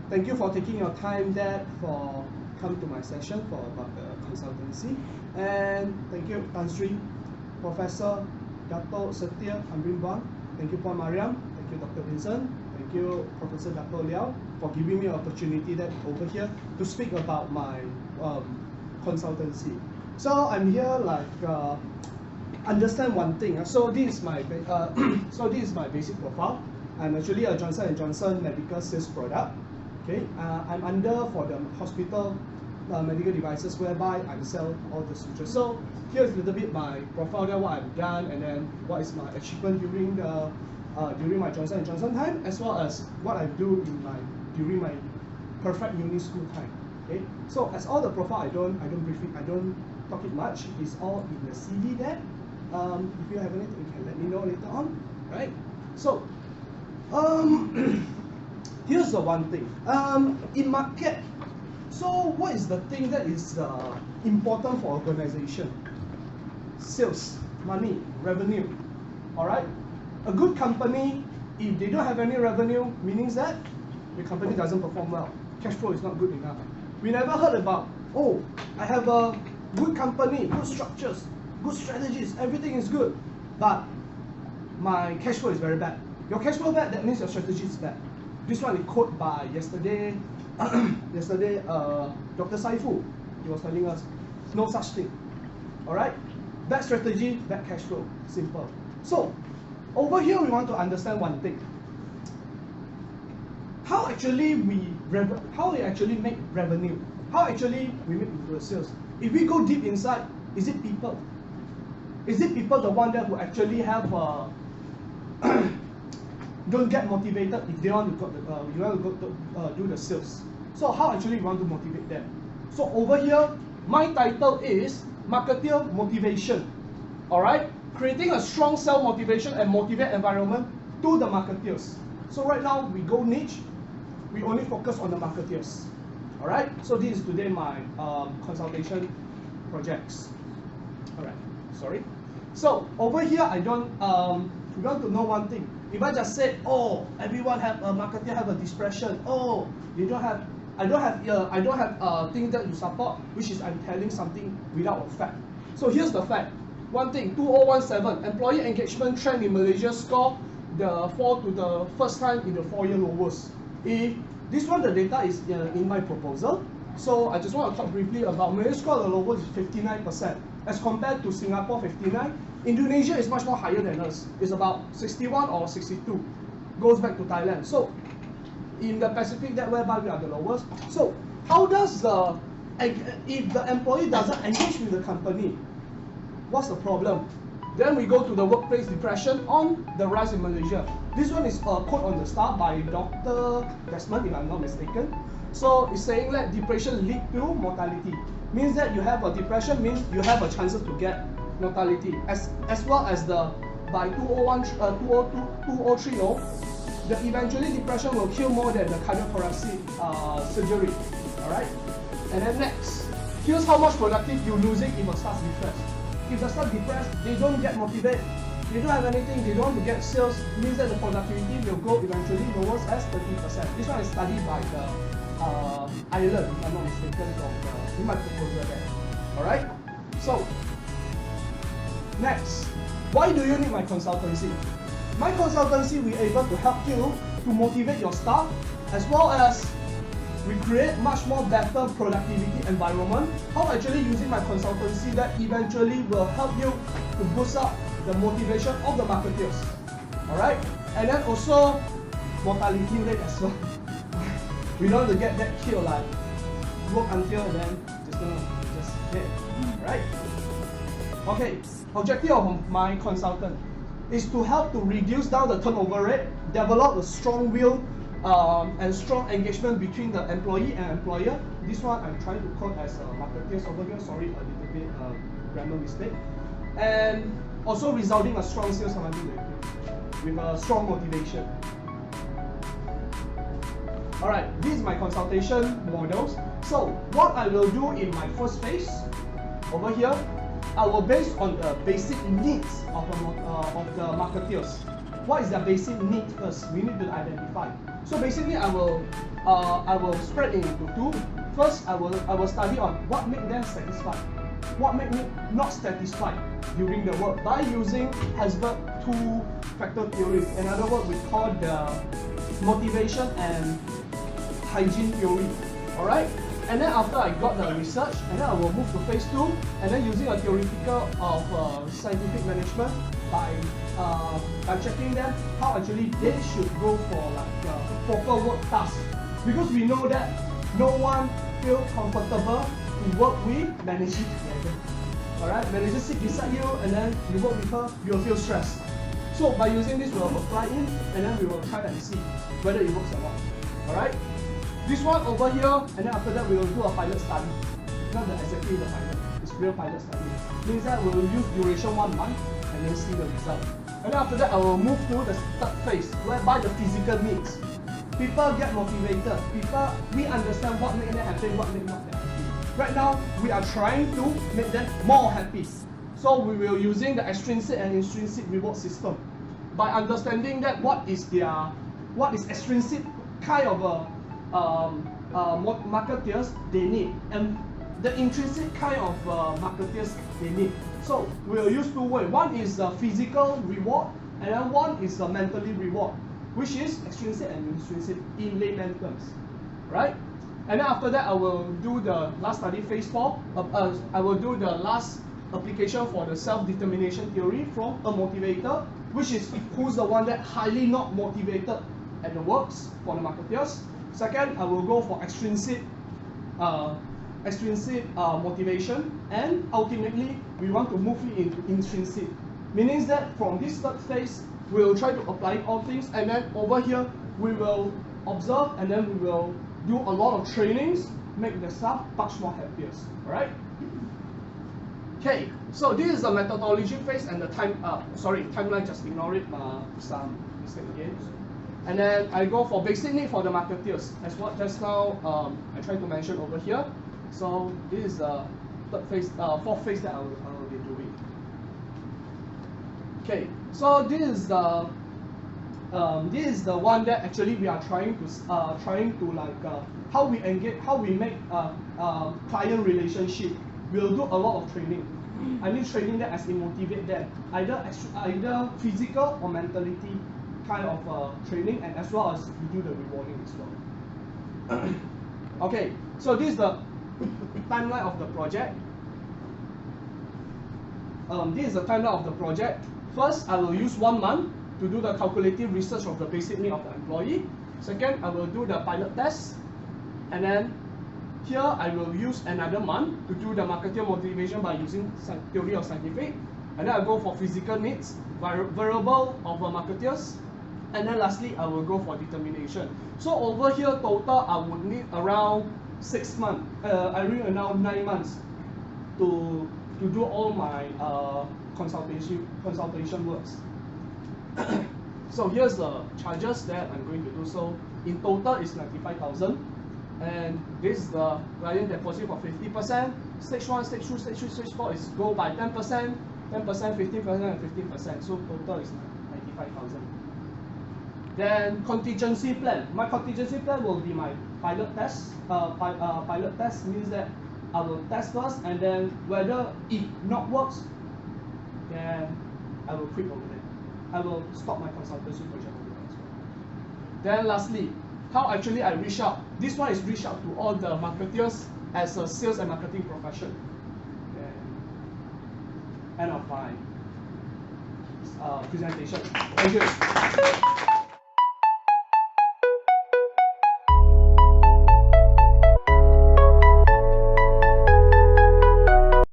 thank you for taking your time there for come to my session for about the consultancy. And thank you, Tan Sri, Professor Dato Setia Amrimbang. Thank you, Puan Mariam. Thank you, Dr. Vincent. Thank you, Professor Dato Liao, for giving me an opportunity that over here to speak about my consultancy. So I'm here like understand one thing. So this is my basic profile. I'm actually a Johnson & Johnson medical sales product. Okay, I'm under for the hospital medical devices whereby I sell all the sutures. So here's a little bit my profile there, what I've done, and then what is my achievement during the during my Johnson & Johnson time, as well as what I do in during my perfect uni school time. Okay, so as all the profile, I don't talk it much. It's all in the CV there. If you have anything, you can let me know later on, right? So here's the one thing. In market, so what is the thing that is important for organization? Sales, money, revenue. All right. A good company, if they don't have any revenue, meaning that the company doesn't perform well. Cash flow is not good enough. We never heard about, oh, I have a good company, good structures, good strategies, everything is good, but my cash flow is very bad. Your cash flow bad, that means your strategy is bad. This one is quote by yesterday, Dr. Saifu. He was telling us, no such thing. All right, bad strategy, bad cash flow, simple. So over here, we want to understand one thing. How actually we actually make revenue? How actually we make into sales? If we go deep inside, is it people? Is it people the one that who actually have don't get motivated if they want to go do the sales? So how actually we want to motivate them? So over here, my title is Marketeer Motivation. All right, creating a strong sales motivation and motivate environment to the marketeers. So right now we go niche. We only focus on the marketeers. All right. So this is today my consultation projects. All right. Sorry. So over here, I don't. We want to know one thing. If I just say, oh, everyone have a marketer have a depression. Oh, you don't have. I don't have things that you support, which is I'm telling something without a fact. So here's the fact. One thing, 2017, employee engagement trend in Malaysia score the fall to the first time in the 4-year lowest. If this one, the data is in my proposal. So I just want to talk briefly about Malaysia score the lowest is 59%, as compared to Singapore 59. Indonesia is much more higher than us. It's about 61 or 62. Goes back to Thailand. So in the Pacific, that whereby we are the lowest. So how does if the employee doesn't engage with the company, what's the problem? Then we go to the workplace depression on the rise in Malaysia. This one is a quote on the start by Dr. Desmond, if I'm not mistaken. So it's saying that depression lead to mortality. Means that you have a depression means you have a chances to get mortality. As well as the by 2030, the eventually depression will kill more than the cardiothoracic surgery. Alright? And then next, here's how much productive you're losing if a staff depressed. If the staff depressed, they don't get motivated, they don't have anything, they don't want to get sales, means that the productivity will go eventually lowest as 30%. This one is studied by the Ireland, if I'm not mistaken, in my proposal there. Alright? So, next, why do you need my consultancy? My consultancy will be able to help you to motivate your staff, as well as we create much more better productivity environment. How actually using my consultancy that eventually will help you to boost up the motivation of the marketeers. Alright? And then also mortality rate as well. We don't want to get that killed like work until and then just dead. Right? Okay. Objective of my consultant is to help to reduce down the turnover rate, develop a strong will and strong engagement between the employee and employer. This one I'm trying to quote as marketeers over here. Sorry, a little bit grammar mistake. And also resulting a strong sales with a strong motivation. Alright, this is my consultation models. So what I will do in my first phase over here, I will base on the basic needs of the marketeers. what is their basic need first. We need to identify. So basically, I will spread it into two. First, I will study on what make them satisfied, what make me not satisfied during the work by using Hasberg two-factor theory. In other words, we call the motivation and hygiene theory. Alright? And then after I got the research, and then I will move to phase 2, and then using a theoretical of scientific management by checking them how actually they should go for like proper work tasks. Because we know that no one feels comfortable to work with manager together. Alright, manager sit beside you and then you work with her, you will feel stressed. So by using this, we will apply in and then we will try and see whether it works or not. Alright? This one over here, and then after that we will do a pilot study. Not exactly the pilot, it's real pilot study. Means that we will use duration 1 month and then see the result. And then after that I will move to the third phase, whereby the physical needs. People get motivated, we understand what makes them happy, what makes them happy. Right now, we are trying to make them more happy. So we will using the extrinsic and intrinsic reward system. By understanding that what is extrinsic kind of marketeers they need, and the intrinsic kind of marketeers they need. So we'll use two ways. One is the physical reward, and then one is the mentally reward, which is extrinsic and intrinsic in layman terms, right? And then after that, I will do the last study, phase 4. I will do the last application for the self-determination theory from a motivator, which is who's the one that highly not motivated at the works for the marketeers. Second, I will go for extrinsic motivation, and ultimately we want to move it into intrinsic. Meaning that from this third phase, we will try to apply all things, and then over here we will observe, and then we will do a lot of trainings, make the staff much more happier. Alright? Okay, so this is the methodology phase and the timeline, just ignore it, some mistake again. And then I go for basic need for the marketeers, as what just now I tried to mention over here. So this is the third phase, fourth phase that I will be doing. Okay, so this is the one that actually we are trying to like how we engage, how we make client relationship. We'll do a lot of training. I mean training that as in motivate them, either physical or mentality kind of training, and as well as we do the rewarding as well. Okay, so this is the timeline of the project. This is the timeline of the project. First, I will use 1 month to do the calculative research of the basic need of the employee. Second, I will do the pilot test, and then here I will use another month to do the marketer motivation by using theory of scientific, and then I go for physical needs, variable of marketeers, and then lastly I will go for determination. So over here total I would need around 6 months. I need around 9 months to do all my consultation works. So here's the charges that I'm going to do. So in total it's 95,000, and this is the client deposit for 50%. Stage 1, stage 2, stage 3, stage 4 is go by 10%, 10%, 15%, and 15%. So total is 95,000. Then contingency plan. My contingency plan will be my pilot test. Pilot test means that I will test first, and then whether it not works, then I will quit over there. I will stop my consultancy project over there as well. Then lastly, how actually I reach out. This one is reach out to all the marketeers as a sales and marketing profession. Okay. End of my presentation. Thank you.